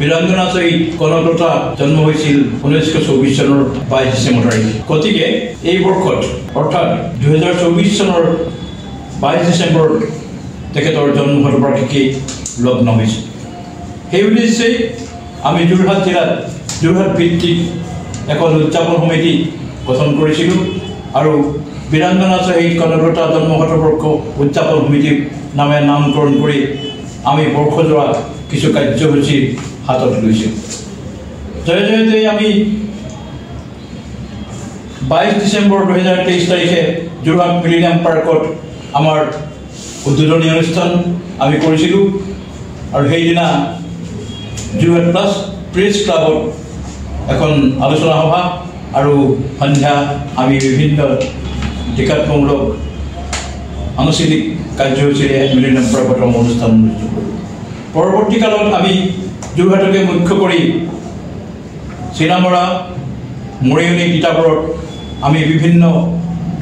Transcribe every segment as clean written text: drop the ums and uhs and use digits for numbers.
বীৰাংগনা শহীদ কনকলতা জন্ম হৈছিল 1924 চনৰ 22 ডিচেম্বৰ তাৰিখে গতিকে এই বৰ্ষত অৰ্থাৎ 2024 চনৰ 22 ডিচেম্বৰ তেখেতৰ জন্ম শতবাৰ্ষিকী লগ্ন হৈছে সেই উদ্দেশ্যে আমি যোৰহাট জিলাত যোৰহাট ভিত্তিক এখন উদযাপন সমিতি গঠন কৰিছিলোঁ আৰু বীৰাংগনা শহীদ কনকলতা জন্ম শতবৰ্ষ উদযাপন সমিতি নামে নামকৰণ কৰি আমি বৰ্ষজোৰা কিছু কাৰ্যসূচী হাতত লৈছোঁ জয়তে আমি 22 ডিচেম্বৰ 2023 তাৰিখে যোৰহাট মিলেনিয়াম পাৰ্কত আমাৰ উদ্বোধনী অনুষ্ঠান আমি কৰিছিলোঁ আৰু সেইদিনা যোৰহাট প্ৰেছ ক্লাবত এখন আলোচনা সভা আৰু সন্ধ্যা আমি বিভিন্ন টিকাত্মমূলক আনুষ্ঠানিক কাৰ্যসূচীৰে মিলেনিয়াম পাৰ্কত অনুষ্ঠান অনুষ্ঠিত কৰোঁ পৰৱৰ্তী কালত আমি যোৰহাটকে মুখ্য কৰি চিনামৰা মৰিয়নি তিতাবৰত আমি বিভিন্ন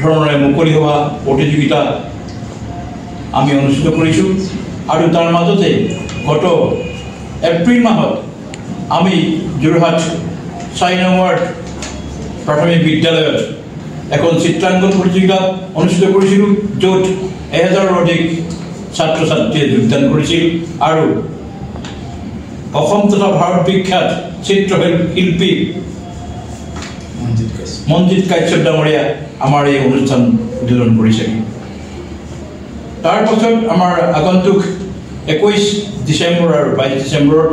ধৰণৰে মুকলি হোৱা প্ৰতিযোগিতা আমি অনুষ্ঠিত কৰিছোঁ আৰু তাৰ মাজতে গত এপ্ৰিল মাহত আমি যোৰহাট 4 নং ৱাৰ্ড প্ৰাথমিক বিদ্যালয়ত এখন চিত্ৰাংকন প্ৰতিযোগিতা অনুষ্ঠিত কৰিছিলোঁ য'ত 1000ৰ অধিক ছাত্ৰ ছাত্ৰীয়ে যোগদান কৰিছিল আৰু অসম তথা ভাৰত বিখ্যাত চিত্ৰশিল্পী মঞ্জিত কাশ্যপ ডাঙৰীয়া আমাৰ এই অনুষ্ঠান উদ্বোধন কৰিছে তাৰ পাছত আমাৰ আগন্তুক 21 ডিচেম্বৰ আৰু 22 ডিচেম্বৰত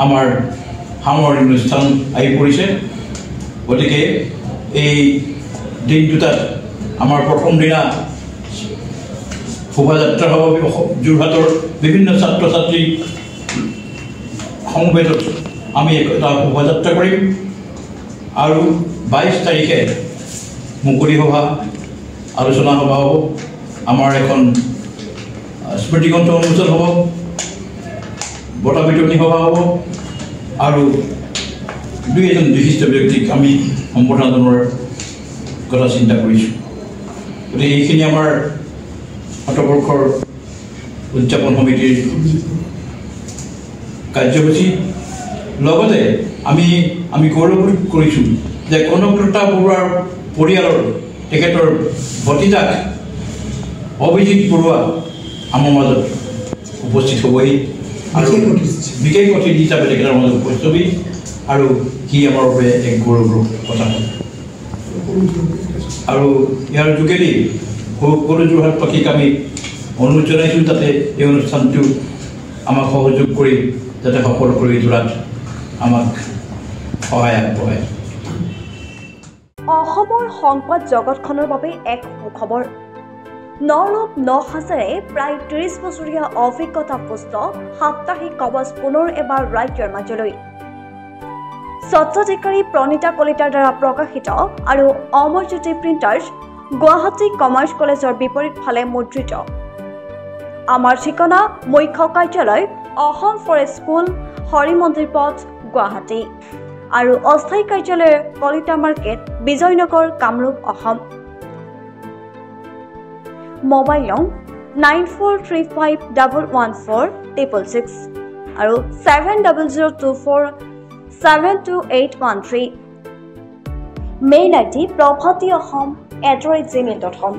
আমাৰ সামৰণি অনুষ্ঠান আহি পৰিছে গতিকে এই দিন দুটাত আমাৰ প্ৰথম দিনা শোভাযাত্ৰা হ'ব যোৰহাটৰ বিভিন্ন ছাত্ৰ ছাত্ৰী সমবেতত আমি এটা শোভাযাত্ৰা কৰিম আৰু 22 তাৰিখে মুকলি সভা আলোচনা সভা হ'ব আমাৰ এখন স্মৃতিগ্ৰন্থ অনুষ্ঠান হ'ব বঁটা বিতৰণী সভা হ'ব আৰু দুই এজন বিশিষ্ট ব্যক্তিক আমি সম্বৰ্ধনা জনোৱাৰ কথা চিন্তা কৰিছোঁ গতিকে এইখিনি আমাৰ শতবৰ্ষৰ উদযাপন সমিতিৰ কাৰ্যসূচী লগতে আমি গৌৰৱ কৰিছোঁ যে কনকলতা বৰুৱাৰ পৰিয়ালৰ তেখেতৰ ভতিজাক অভিজিত বৰুৱা আমাৰ মাজত উপস্থিত হ'বহি আৰু বিশেষ অতিথি হিচাপে তেখেতৰ মাজত উপস্থিত হ'বি আৰু সি আমাৰ বাবে এক গৌৰৱৰ কথা আৰু ইয়াৰ যোগেদি সকলো যোৰহাটবাসীক আমি অনুৰোধ জনাইছোঁ যাতে এই অনুষ্ঠানটো আমাক সহযোগ কৰি যাতে সফল কৰি তোলাত আমাক সহায় আগবঢ়ায় অসমৰ সংবাদ জগতখনৰ বাবে এক সুখবৰ নৰূপ নহাজেৰে প্ৰায় 30 বছৰীয়া অভিজ্ঞতা পুষ্ট সাপ্তাহিক কবচ পুনৰ এবাৰ ৰাজ্যৰ মাজলৈ স্বত্বাধিকাৰী প্ৰণীতা কলিতাৰ দ্বাৰা প্ৰকাশিত আৰু অমৰজ্যোতি প্ৰিণ্টাৰ্ছ গুৱাহাটী কমাৰ্চ কলেজৰ বিপৰীত ফালে মুদ্ৰিত আমাৰ ঠিকনা মুখ্য কাৰ্যালয় অসম ফৰেষ্ট স্কুল হৰিমন্দিৰ পথ গুৱাহাটী আৰু অস্থায়ী কাৰ্যালয় কলিতা মাৰ্কেট বিজয়নগৰ কামৰূপ অসম মোবাইল নং 9435114666 আৰু 7024722813 মেইল আইডি prabhati.ahom@gmail.com